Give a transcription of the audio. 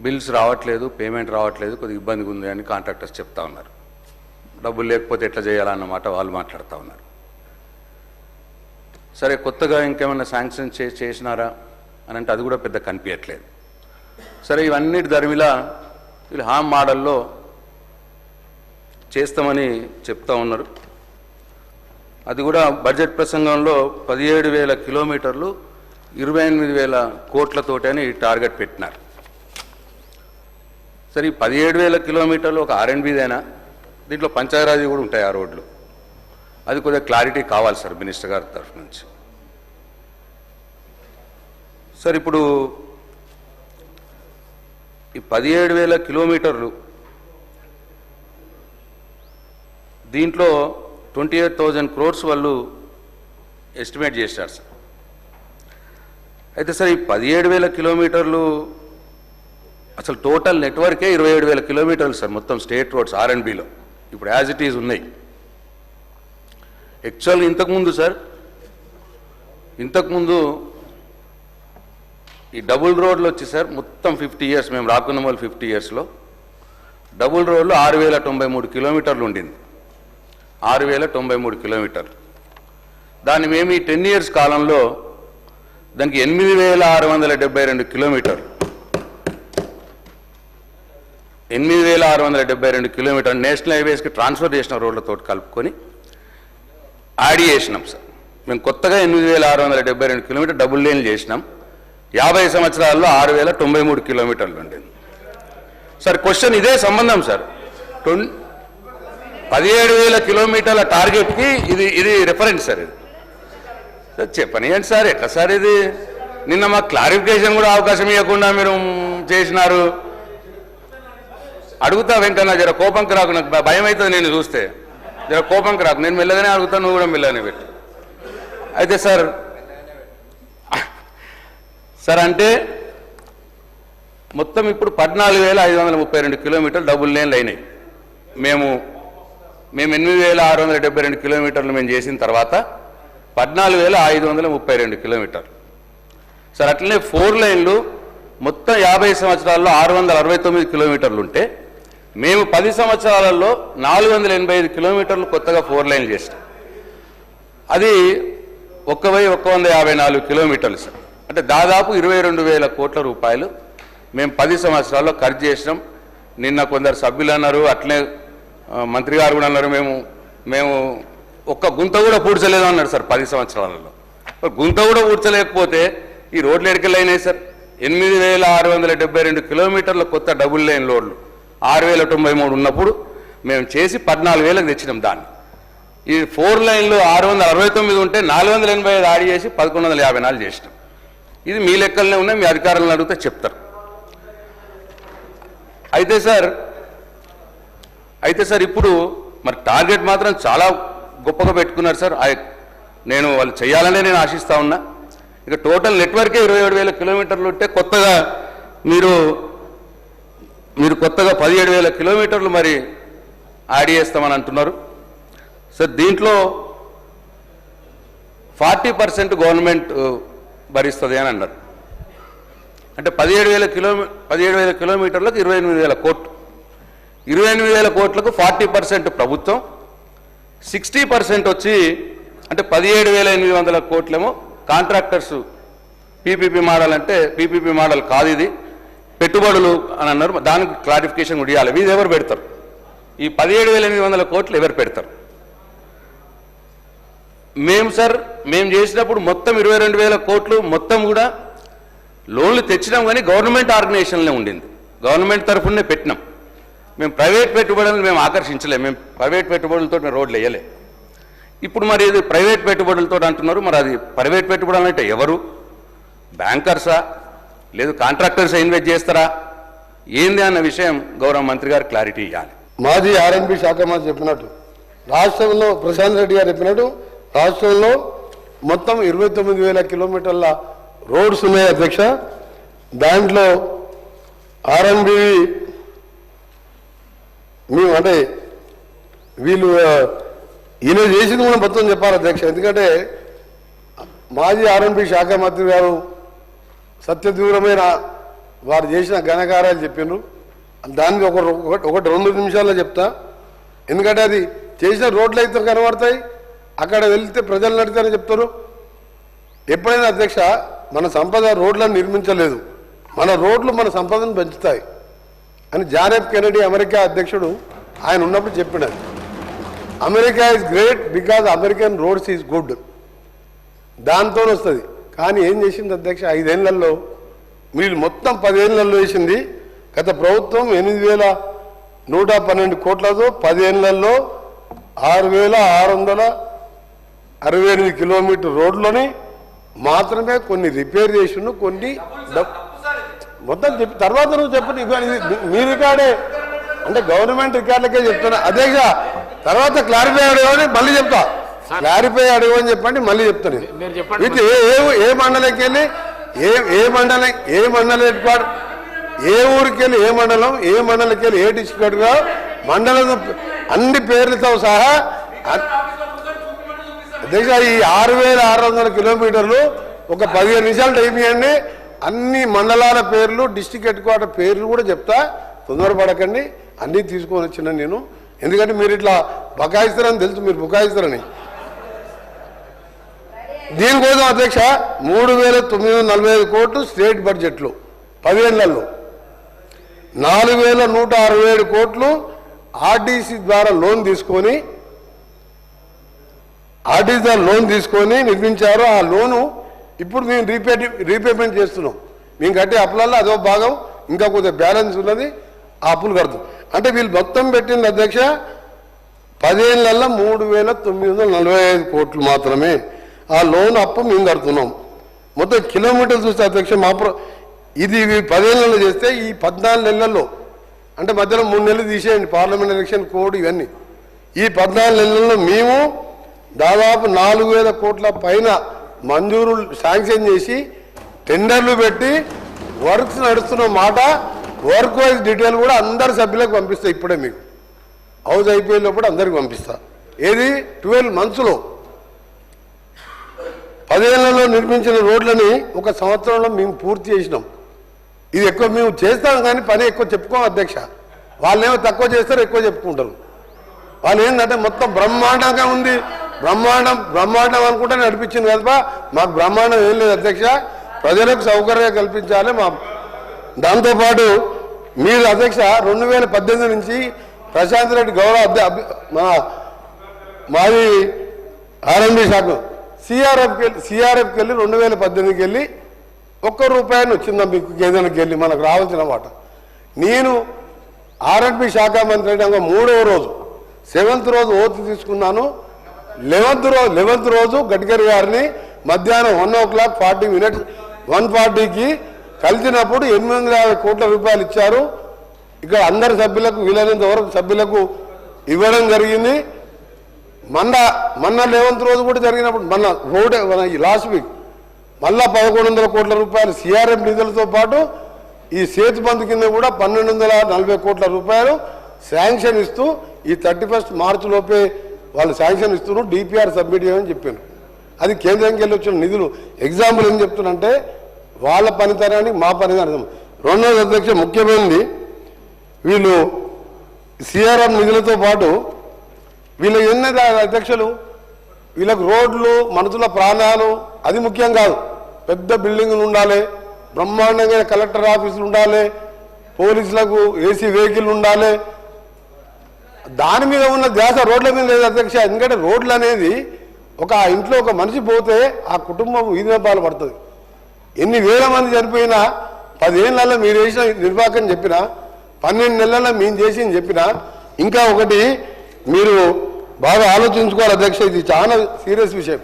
Bills రావట్లేదు, payment రావట్లేదు, కొద్దిగా ఇబ్బందిగా ఉంది అని కాంట్రాక్టర్స్ చెప్తా ఉన్నారు. డబ్బులు లేకపోతే ఎట్లా చేయాలన్నమాట వాళ్ళు మాట్లాడుతూ ఉన్నారు. సరే, కొత్తగా ఇంకేమైనా శాంక్షన్ చేసినారా అని అంటే అది కూడా పెద్ద కనిపించట్లేదు. సరే, ఇవన్నిటి దరిమిలా వీళ్ళు హామ్ మోడల్లో చేస్తామని చెప్తా ఉన్నారు. అది కూడా బడ్జెట్ ప్రసంగంలో 17,000 కిలోమీటర్లు 28,000 కోట్లతోటి అని టార్గెట్ పెట్టినారు. సరే, ఈ 17,000 కిలోమీటర్లు ఒక R&Bదేనా? దీంట్లో పంచాయరాజీ కూడా ఉంటాయి ఆ రోడ్లు. అది కొద్దిగా క్లారిటీ కావాలి సార్ మినిస్టర్ గారి తరఫు నుంచి. సార్, ఇప్పుడు ఈ 17,000 కిలోమీటర్లు దీంట్లో 28,000 crores వాళ్ళు ఎస్టిమేట్ చేశారు సార్. అయితే సార్, ఈ 17,000 కిలోమీటర్లు అసలు టోటల్ నెట్వర్కే 27,000 కిలోమీటర్లు సార్ మొత్తం స్టేట్ రోడ్స్ R&Bలో ఇప్పుడు యాజ్ ఇట్ ఈజ్ ఉన్నాయి. యాక్చువల్గా ఇంతకుముందు ఈ డబుల్ రోడ్లు వచ్చి సార్ మొత్తం 50 years మేము రాకున్న వాళ్ళు 50 yearsలో డబుల్ రోడ్లు 6,093 కిలోమీటర్లు ఉండింది. 6,093 కిలోమీటర్లు. దాన్ని మేము ఈ 10 years కాలంలో దానికి 8,672 కిలోమీటర్లు 8,672 కిలోమీటర్లు నేషనల్ హైవేస్కి ట్రాన్స్ఫర్ చేసిన రోడ్లతో కలుపుకొని యాడ్ చేసినాం సార్. మేము కొత్తగా 8,672 కిలోమీటర్ డబుల్ లేన్లు చేసినాం. 50 సంవత్సరాల్లో 6,093 కిలోమీటర్లు ఉండింది సార్. క్వశ్చన్ ఇదే సంబంధం సార్. 17,000 కిలోమీటర్ల టార్గెట్కి ఇది రిఫరెన్స్ సార్. ఇది సార్ చెప్పనియండి సార్, ఎట్లా సార్ ఇది? నిన్న మాకు క్లారిఫికేషన్ కూడా అవకాశం ఇవ్వకుండా మీరు చేసినారు. అడుగుతా వెంకన్న, జర కోపంకి రాకు, నాకు భయం అవుతుంది నేను చూస్తే. జర కోపంకి రాకు, నేను మెల్లగానే అడుగుతాను, నువ్వు కూడా మెల్లగానే పెట్టు. అయితే సార్ అంటే మొత్తం ఇప్పుడు 14,532 కిలోమీటర్లు డబుల్ లేన్లు అయినాయి. మేము 8,672 కిలోమీటర్లు మేము చేసిన తర్వాత 14,532 కిలోమీటర్లు సార్. అట్లనే 4 లైన్లు మొత్తం 50 సంవత్సరాల్లో 669 కిలోమీటర్లు ఉంటే మేము 10 సంవత్సరాలలో 485 కిలోమీటర్లు కొత్తగా 4 లైన్లు చేసాం. అది 1,154 కిలోమీటర్లు సార్. అంటే దాదాపు 22,000 కోట్ల రూపాయలు మేము 10 సంవత్సరాల్లో ఖర్చు చేసినాం. నిన్న కొందరు సభ్యులు అన్నారు, అట్లే మంత్రి గారు కూడా అన్నారు, మేము ఒక్క గుంత కూడా పూడ్చలేదు అన్నారు సార్ 10 సంవత్సరాలలో. గుంత కూడా పూడ్చలేకపోతే ఈ రోడ్లు ఎడికెళ్ళి అయినాయి సార్. 8,672 కిలోమీటర్ల కొత్త డబుల్ లైన్ రోడ్లు 6,093 ఉన్నప్పుడు మేము చేసి 14,000కి తెచ్చినాం దాన్ని. ఈ 4 లైన్లు 669 ఉంటే 485 యాడ్ చేసి 1,154 చేసినాం. ఇది మీ లెక్కలనే ఉన్నాయి, మీ అధికారులను అడిగితే చెప్తారు. అయితే సార్ ఇప్పుడు మరి టార్గెట్ మాత్రం చాలా గొప్పగా పెట్టుకున్నారు సార్. నేను వాళ్ళు చేయాలనే నేను ఆశిస్తూ ఉన్నా. ఇక టోటల్ నెట్వర్కే 27,000 కిలోమీటర్లు ఉంటే కొత్తగా మీరు కొత్తగా 17,000 కిలోమీటర్లు మరి యాడ్ చేస్తామని అంటున్నారు సార్. దీంట్లో 40% గవర్నమెంట్ భరిస్తుంది అని అన్నారు. అంటే 17,000 కిలోమీటర్లకు 28,000 కోట్లు. 28,000 కోట్లకు 40% ప్రభుత్వం, 60% వచ్చి అంటే 17,800 కోట్లేమో కాంట్రాక్టర్స్. పీపీపీ మోడల్ అంటే పీపీపీ మోడల్ కాదు, ఇది పెట్టుబడులు అని అన్నారు. దానికి క్లారిఫికేషన్ కూడా ఇవ్వాలి. ఇది ఎవరు పెడతారు? ఈ 17,800 కోట్లు ఎవరు పెడతారు? మేము చేసినప్పుడు మొత్తం 22,000 కోట్లు మొత్తం కూడా లోన్లు తెచ్చినాం, కానీ గవర్నమెంట్ ఆర్గనైజేషన్లే ఉండింది, గవర్నమెంట్ తరఫునే పెట్టినాం. మేము ప్రైవేట్ పెట్టుబడులను మేము ఆకర్షించలేము, మేము ప్రైవేట్ పెట్టుబడులతో మేము రోడ్లు వేయలే. ఇప్పుడు మరి ఇది ప్రైవేట్ పెట్టుబడులతో అంటున్నారు. మరి అది ప్రైవేట్ పెట్టుబడులు అంటే ఎవరు? బ్యాంకర్సా లేదు కాంట్రాక్టర్స్ ఇన్వెస్ట్ చేస్తారా ఏంది అన్న విషయం గౌరవ మంత్రి గారు క్లారిటీ ఇవ్వాలి. మాజీ R&B శాఖ మంత్రి చెప్పినట్టు రాష్ట్రంలో ప్రశాంత్ రెడ్డి గారు చెప్పినట్టు రాష్ట్రంలో మొత్తం 29,000 కిలోమీటర్ల రోడ్స్ ఉన్నాయి అధ్యక్ష. దాంట్లో R&B మేము అంటే వీళ్ళు ఈయన చేసింది కూడా మొత్తం చెప్పాలి అధ్యక్ష. ఎందుకంటే మాజీ R&B శాఖ మంత్రి గారు సత్యదూరమైన వారు చేసిన ఘనకార్యాలు చెప్పిండ్రు. దానికి ఒకటి 2 నిమిషాల్లో చెప్తా. ఎందుకంటే అది చేసిన రోడ్లు అయితే కనబడతాయి, అక్కడ వెళ్తే ప్రజలు నడితేనే చెప్తారు. ఎప్పుడైనా అధ్యక్ష మన సంపద రోడ్లను నిర్మించలేదు, మన రోడ్లు మన సంపదను పెంచుతాయి అని జాన్ ఎఫ్ కెనడీ అమెరికా అధ్యక్షుడు ఆయన ఉన్నప్పుడు చెప్పినది. America is great because American roads is good, దాంతో వస్తుంది. కానీ ఏం చేసింది అధ్యక్ష 5 ఏళ్లలో, మీరు మొత్తం 10 ఏళ్లలో వేసింది. గత ప్రభుత్వం 8,112 కోట్లతో 10 ఏళ్లలో 6,668 కిలోమీటర్ రోడ్లని మాత్రమే కొన్ని రిపేర్ చేసిండు, కొన్ని మొత్తం చెప్పి తర్వాత నువ్వు చెప్పండి. మీ రికార్డే అంటే గవర్నమెంట్ రికార్డులకే చెప్తున్నా అధ్యక్ష. తర్వాత క్లారిఫై అడగని మళ్ళీ చెప్తా, క్లారిఫై అడగని చెప్పండి మళ్ళీ చెప్తాను. ఇది ఏ మండలంకి వెళ్ళి ఏ మండలం హెడ్ క్వార్టర్, ఏ ఊరికి వెళ్ళి ఏ మండలంకి వెళ్ళి ఏ డిస్ట్రిక్ట్ గా మండలం అన్ని పేర్లతో సహా అధ్యక్ష ఈ 6,600 కిలోమీటర్లు ఒక 15 నిమిషాలు టైం ఇవ్వండి. అన్ని మండలాల పేర్లు డిస్ట్రిక్ట్ హెడ్ క్వార్టర్ పేర్లు కూడా చెప్తా, తొందరపడకండి. అన్నీ తీసుకొని వచ్చిన నేను, ఎందుకంటే మీరు ఇట్లా బకాయిస్తారని తెలుసు, మీరు బుకాయిస్తారని. దీనికోసం అధ్యక్ష 3,945 కోట్లు స్టేట్ బడ్జెట్లు 10 ఏళ్లలో, 4,167 కోట్లు ఆర్టీసీ ద్వారా లోన్ తీసుకొని నిర్మించారు. ఆ లోను ఇప్పుడు మేము రీపేమెంట్ చేస్తున్నాం. మేము కట్టే అప్పులలో అదో భాగం ఇంకా కొద్దిగా బ్యాలెన్స్ ఉన్నది, ఆ అప్పులు కడతాం. అంటే వీళ్ళు మొత్తం పెట్టింది అధ్యక్ష 10 ఏళ్లలో 3,945 కోట్లు మాత్రమే. ఆ లోన్ అప్పు మేము కడుతున్నాం. మొత్తం కిలోమీటర్లు చూస్తే అధ్యక్ష ఇది 10 ఏళ్లలో చేస్తే ఈ 14 నెలల్లో, అంటే మధ్యలో 3 నెలలు తీసేయండి పార్లమెంట్ ఎలక్షన్ కోడ్ ఇవన్నీ, ఈ 14 నెలల్లో మేము దాదాపు 4,000 కోట్ల పైన మంజూరు శాంక్షన్ చేసి టెండర్లు పెట్టి వర్క్స్ నడుస్తున్న మాట. వర్క్ వైజ్ డీటెయిల్ కూడా అందరు సభ్యులకు పంపిస్తా. ఇప్పుడే మీకు హౌస్ అయిపోయేటప్పుడు అందరికి పంపిస్తా. ఏది 12 మంత్స్లో 10 ఏళ్లలో నిర్మించిన రోడ్లని 1 సంవత్సరంలో మేము పూర్తి చేసినాం. ఇది ఎక్కువ మేము చేస్తాం కానీ పని ఎక్కువ చెప్పుకోం అధ్యక్ష. వాళ్ళేమో తక్కువ చేస్తారు, ఎక్కువ చెప్పుకుంటారు. వాళ్ళు ఏంటంటే మొత్తం బ్రహ్మాండంగా ఉంది, బ్రహ్మాండం అనుకుంటే నడిపించింది కదా. మాకు బ్రహ్మాండం ఏం లేదు అధ్యక్ష, ప్రజలకు సౌకర్యం కల్పించాలి. దాంతోపాటు మీరు అధ్యక్ష 2018 నుంచి ప్రశాంత్ రెడ్డి గౌరవ మాది ఆర్ఎండ్బి శాఖ సిఆర్ఎఫ్కి వెళ్ళి 2018కి వెళ్ళి ₹1 వచ్చిందా మీకు ఏదైనాకి వెళ్ళి మనకు రావాల్సిన మాట. నేను ఆర్ఎండ్బి శాఖ మంత్రి అయినా 3వ రోజు 7th రోజు ఓత్ తీసుకున్నాను. 11th రోజు గడ్కరీ గారిని మధ్యాహ్నం 1:40 1:40కి కలిసినప్పుడు 850 కోట్ల రూపాయలు ఇచ్చారు. ఇక్కడ అందరి సభ్యులకు వీలైనంత వరకు సభ్యులకు ఇవ్వడం జరిగింది. మొన్న 11th రోజు కూడా జరిగినప్పుడు లాస్ట్ వీక్ మళ్ళా 1,100 కోట్ల రూపాయలు సిఆర్ఎం నిధులతో పాటు ఈ సేతు బంధు కింద కూడా 1,240 కోట్ల రూపాయలు శాంక్షన్ ఇస్తూ ఈ 31 మార్చి లోపే వాళ్ళు శాంక్షన్ ఇస్తున్నారు. డిపిఆర్ సబ్మిట్ చేయమని చెప్పాను. అది కేంద్రంకి వెళ్ళి వచ్చిన నిధులు. ఎగ్జాంపుల్ ఏం చెప్తున్నంటే వాళ్ళ పనితనానికి మా పనితనం. రెండోది అధ్యక్ష ముఖ్యమైనది, వీళ్ళు సిఆర్ఎం నిధులతో పాటు వీళ్ళు ఎన్నది అధ్యక్షులు, వీళ్ళకు రోడ్లు, మనుషుల ప్రాణాలు అది ముఖ్యం కాదు. పెద్ద బిల్డింగులు ఉండాలి, బ్రహ్మాండంగా కలెక్టర్ ఆఫీసులు ఉండాలి, పోలీసులకు ఏసీ వెహికల్ ఉండాలి. దాని మీద ఉన్న ధ్యాస రోడ్ల మీద లేదు అధ్యక్ష. ఎందుకంటే రోడ్లు అనేది ఒక ఇంట్లో ఒక మనిషి పోతే ఆ కుటుంబం వీధిన పాలు పడుతుంది. ఎన్ని వేల మంది చనిపోయినా 10 ఏళ్లలో మీరు చేసిన నిర్వాహకం చెప్పినా, 12 నెలల్లో మేము చేసింది చెప్పినా, ఇంకా ఒకటి మీరు బాగా ఆలోచించుకోవాలి అధ్యక్ష, ఇది చాలా సీరియస్ విషయం.